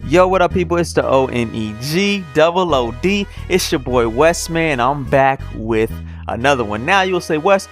Yo, what up, people? It's the ONEGOOD. It's your boy Wes, man. I'm back with another one. Now you'll say, Wes,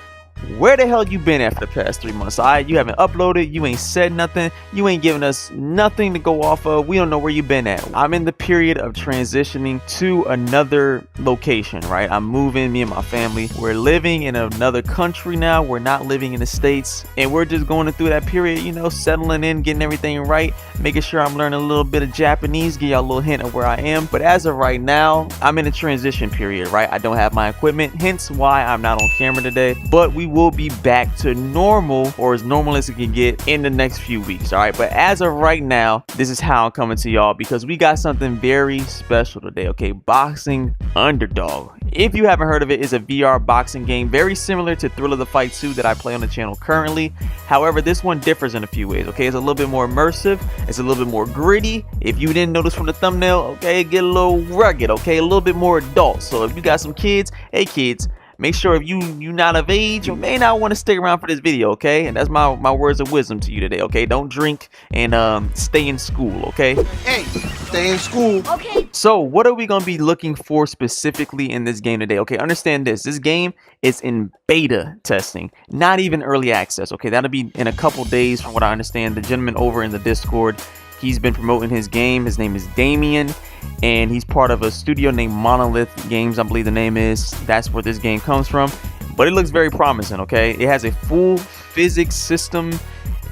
where the hell you been after the past 3 months? Alright, you haven't uploaded, you ain't said nothing, you ain't giving us nothing to go off of. We don't know where you been at. I'm in the period of transitioning to another location, right? I'm moving, me and my family. We're living in another country now. We're not living in the States, and we're just going through that period, you know, settling in, getting everything right, making sure I'm learning a little bit of Japanese, give y'all a little hint of where I am. But as of right now, I'm in a transition period, right? I don't have my equipment, hence why I'm not on camera today, but we will be back to normal, or as normal as it can get, in the next few weeks. All right, but as of right now, this is how I'm coming to y'all, because we got something very special today. Okay, Boxing Underdog, if you haven't heard of it, is a VR boxing game very similar to Thrill of the Fight 2 that I play on the channel currently. However, this one differs in a few ways. Okay, it's a little bit more immersive, it's a little bit more gritty. If you didn't notice from the thumbnail, okay, get a little rugged, okay, a little bit more adult. So if you got some kids, hey kids, make sure if you not of age, you may not want to stick around for this video, okay? And that's my words of wisdom to you today, okay? Don't drink and stay in school, okay? Hey, stay in school. Okay. So what are we gonna be looking for specifically in this game today? Okay, understand this. This game is in beta testing, not even early access. Okay, that'll be in a couple days from what I understand. The gentleman over in the Discord, he's been promoting his game. His name is Damien, and he's part of a studio named Monolith Games, I believe the name is. That's where this game comes from, but it looks very promising. Okay, it has a full physics system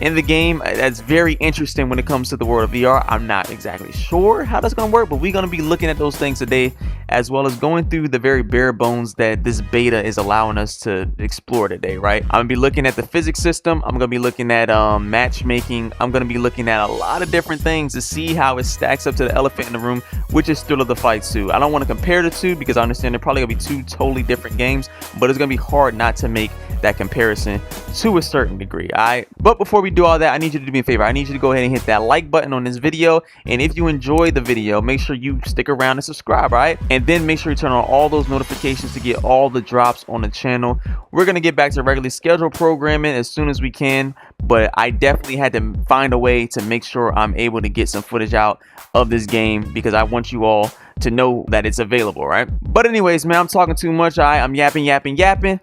in the game that's very interesting when it comes to the world of VR. I'm not exactly sure how that's gonna work, but we're gonna be looking at those things today, as well as going through the very bare bones that this beta is allowing us to explore today, right? I'm gonna be looking at the physics system, I'm gonna be looking at matchmaking, I'm gonna be looking at a lot of different things to see how it stacks up to the elephant in the room, which is Thrill of the Fight 2. I don't want to compare the two because I understand they're probably gonna be two totally different games, but it's gonna be hard not to make that comparison to a certain degree. All right, but before we do all that, I need you to do me a favor. I need you to go ahead and hit that like button on this video, and if you enjoy the video, make sure you stick around and subscribe. All right, and then make sure you turn on all those notifications to get all the drops on the channel. We're gonna get back to regularly scheduled programming as soon as we can, but I definitely had to find a way to make sure I'm able to get some footage out of this game, because I want you all to know that it's available, right? But anyways, man, I'm talking too much. All right, I'm yapping.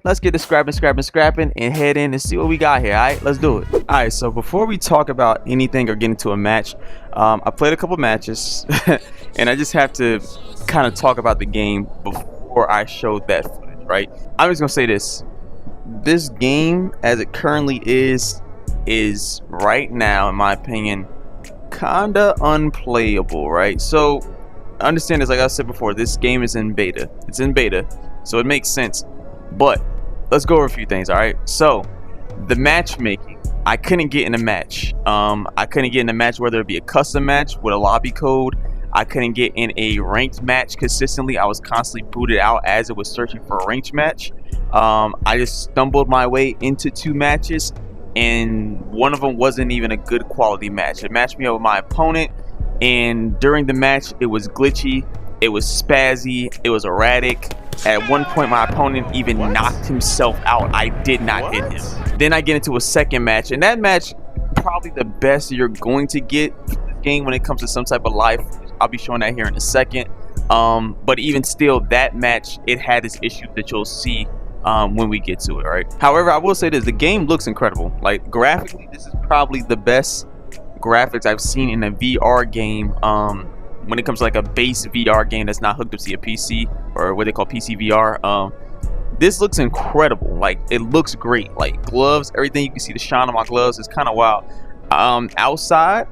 Let's get the scrapping and head in and see what we got here. All right, let's do it. All right, so before we talk about anything or get into a match, I played a couple matches and I just have to kind of talk about the game before I show that footage, right? I'm just gonna say this game as it currently is right now, in my opinion, kinda unplayable, right? So understand this, like I said before, this game is in beta. It's in beta, so it makes sense. But let's go over a few things. All right, so the matchmaking, I couldn't get in a match. I couldn't get in a match, whether it be a custom match with a lobby code. I couldn't get in a ranked match consistently. I was constantly booted out as it was searching for a ranked match. I just stumbled my way into 2 matches, and one of them wasn't even a good quality match. It matched me up with my opponent, and during the match it was glitchy, it was spazzy, it was erratic. At one point my opponent even knocked himself out. I did not hit him. Then I get into a second match, and that match probably the best you're going to get in this game when it comes to some type of life. I'll be showing that here in a second. But even still, that match, it had its issues that you'll see when we get to it, right? However, I will say this, the game looks incredible. Like, graphically, this is probably the best graphics I've seen in a VR game, when it comes to like a base VR game that's not hooked up to a PC, or what they call PC VR. This looks incredible. Like, it looks great. Like, gloves, everything, you can see the shine on my gloves. It's kind of wild. Outside,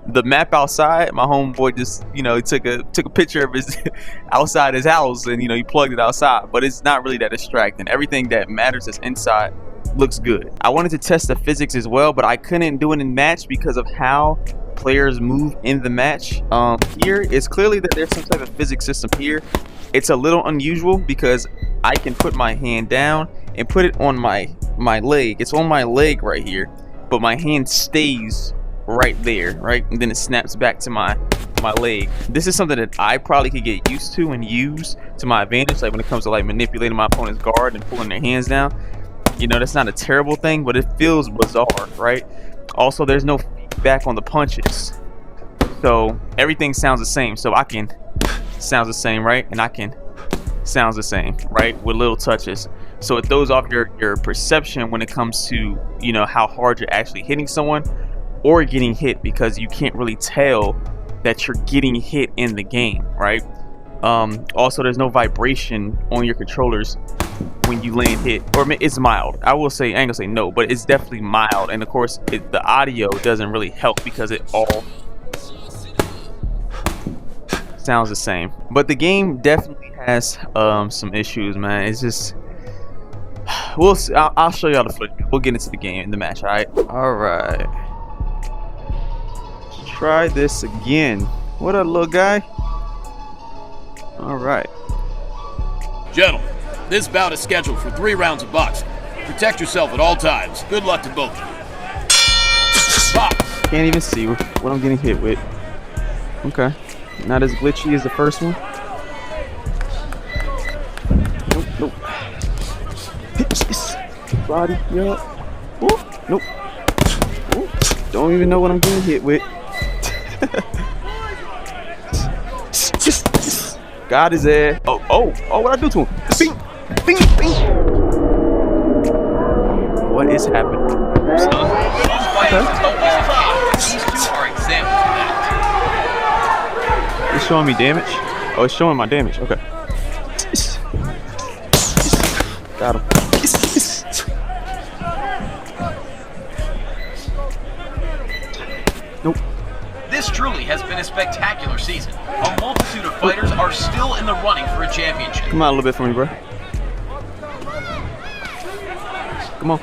the map outside, my homeboy just, you know, he took a picture of his outside his house, and, you know, he plugged it outside, but it's not really that distracting. Everything that matters is inside looks good. I wanted to test the physics as well, but I couldn't do it in match because of how players move in the match. Here it's clearly that there's some type of physics system here. It's a little unusual because I can put my hand down and put it on my leg. It's on my leg right here, but my hand stays right there, right? And then it snaps back to my leg. This is something that I probably could get used to and use to my advantage, like when it comes to like manipulating my opponent's guard and pulling their hands down. You know, that's not a terrible thing, but it feels bizarre, right? Also, there's no feedback on the punches. So everything sounds the same. So I can sounds the same, right? And I can sounds the same, right? With little touches. So it throws off your perception when it comes to, you know, how hard you're actually hitting someone or getting hit, because you can't really tell that you're getting hit in the game, right? Also, there's no vibration on your controllers when you land hit, or it's mild. I will say, I ain't gonna say no, but it's definitely mild. And of course, the audio doesn't really help because it all sounds the same. But the game definitely has some issues, man. It's just we'll see. I'll show y'all the footage. We'll get into the game in the match. All right. Let's try this again. What up, little guy? All right. Gentlemen, this bout is scheduled for 3 rounds of boxing. Protect yourself at all times. Good luck to both of you. Pop. Can't even see what I'm getting hit with. Okay. Not as glitchy as the first one. Nope. Body, yeah. Woo, nope. Woo. Don't even know what I'm getting hit with. Got his ass. Oh, what I do to him? Bing. What is happening? These two are examples of that. It's showing me damage? Oh, it's showing my damage. Okay. Got him. Nope. This truly has been a spectacular season. A multitude of fighters are still in the running for a championship. Come out a little bit for me, bro. Come on.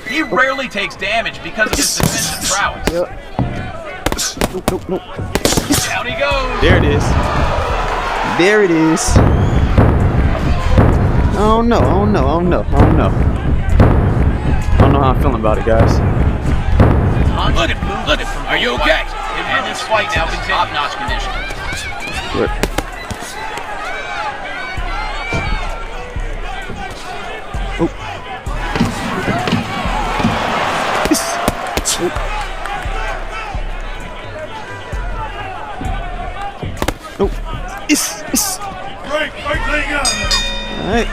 He rarely takes damage because of his defensive prowess. Yep. Nope. Down he goes. There it is. Oh no. I don't know how I'm feeling about it, guys. Look at from are you okay? And this fight now in top-notch condition. Good. Oh. Oh. Alright.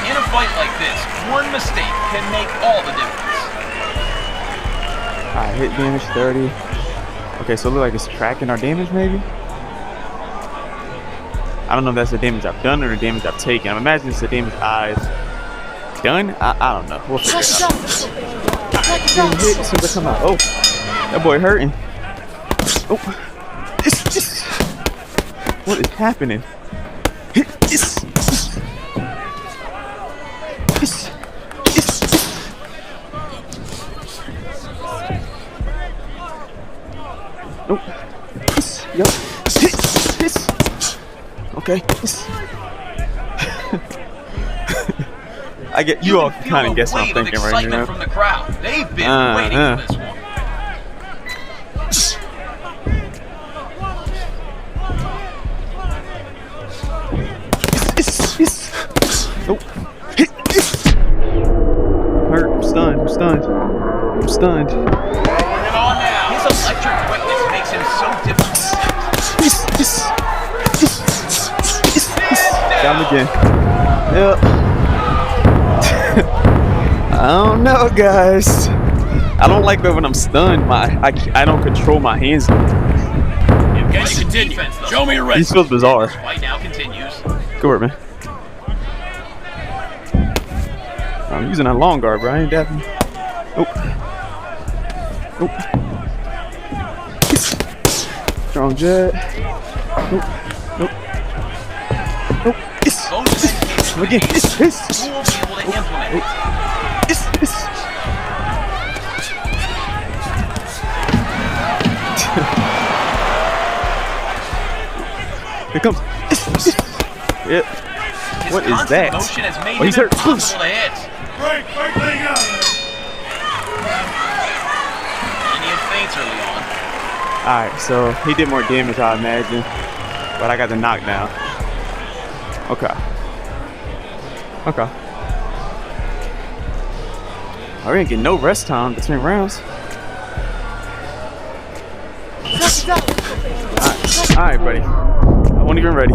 In a fight like this, one mistake can make all the difference. Alright, hit damage 30. Okay, so it looks like it's tracking our damage, maybe? I don't know if that's the damage I've done or the damage I've taken. I'm imagining it's the damage I've done. I don't know. We'll figure it out. Hit as soon as I come out. Oh, that boy hurting. Oh, what is happening? Nope. Yup. Okay. I get you all kind of guess what I'm thinking right now. From the crowd. They've been waiting for this one. Nope. Hurt. I'm stunned. Bring it on now. His electric quickness makes him so difficult. Got him again. Yep. I don't know, guys. I don't like that when I'm stunned. I don't control my hands. Can you continue? Show me your record. This feels bizarre. This fight now continues. Good work, man. I'm using that long guard, bro. I ain't dapping. Nope. Strong jet. Nope. Again. You will be able to implement it. His comes. Yep. What is that? Motion has made He's him hurt. impossible to hit. Plenty of feints early on. Alright, so he did more damage, I imagine. But I got the knockdown. Okay. I didn't get no rest time between rounds. Alright, buddy. I wasn't even ready.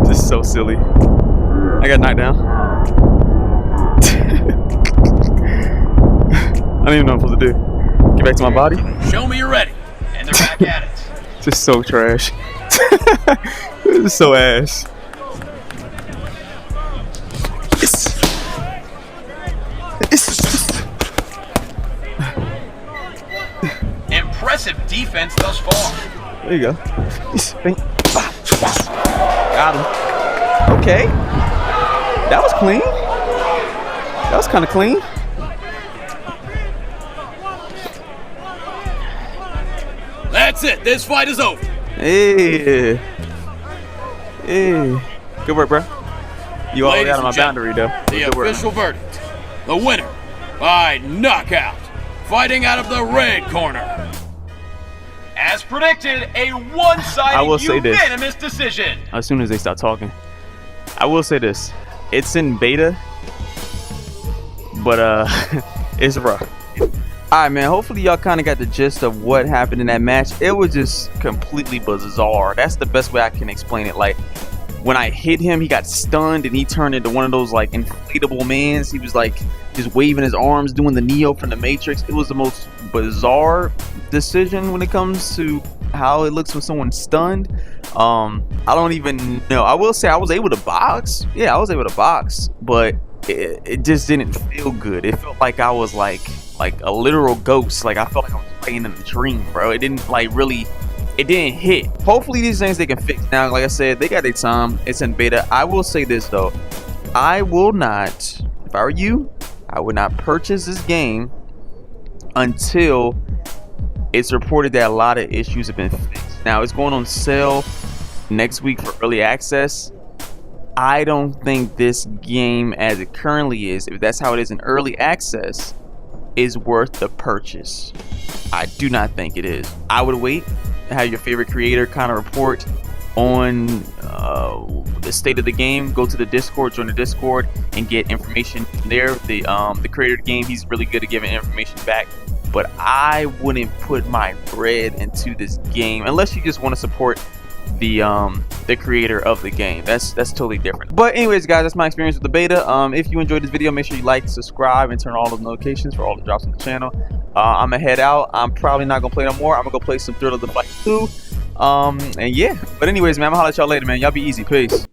This is so silly. I got knocked down. I don't even know what I'm supposed to do. Get back to my body. Show me you're ready. And they're back at it. Just so trash. This is so ass. Impressive defense thus far. There you go. Got him. Okay. That was clean. That was kind of clean. That's it. This fight is over. Hey. Hey. Good work, bro. You all got on my boundary, though. The official verdict. The winner by knockout, fighting out of the red corner. As predicted, a one-sided unanimous decision. As soon as they start talking, I will say this. It's in beta, but it's rough. Alright, man, hopefully y'all kind of got the gist of what happened in that match. It was just completely bizarre. That's the best way I can explain it. Like, when I hit him, he got stunned and he turned into one of those like inflatable mans. He was like just waving his arms, doing the Neo from the Matrix. It was the most bizarre decision when it comes to how it looks when someone's stunned. I don't even know. I will say I was able to box. Yeah, I was able to box, but it just didn't feel good. It felt like I was like a literal ghost. Like I felt like I was playing in a dream, bro. It didn't like really. It didn't hit. Hopefully these things they can fix now. Like I said, they got their time. It's in beta. I will say this though. I will not, if I were you, I would not purchase this game until it's reported that a lot of issues have been fixed. Now it's going on sale next week for early access. I don't think this game as it currently is, if that's how it is in early access, is worth the purchase. I do not think it is. I would wait, have your favorite creator kind of report on the state of the game. Go to the Discord, join the Discord, and get information there. The creator of the game, he's really good at giving information back. But I wouldn't put my bread into this game unless you just want to support the creator of the game. That's totally different. But anyways, guys, that's my experience with the beta. If you enjoyed this video, make sure you like, subscribe, and turn on all the notifications for all the drops on the channel. I'm gonna head out. I'm probably not gonna play no more. I'm gonna go play some Thrill of the Fight 2. And yeah, but anyways, man, I'm gonna holler at y'all later, man. Y'all be easy. Peace.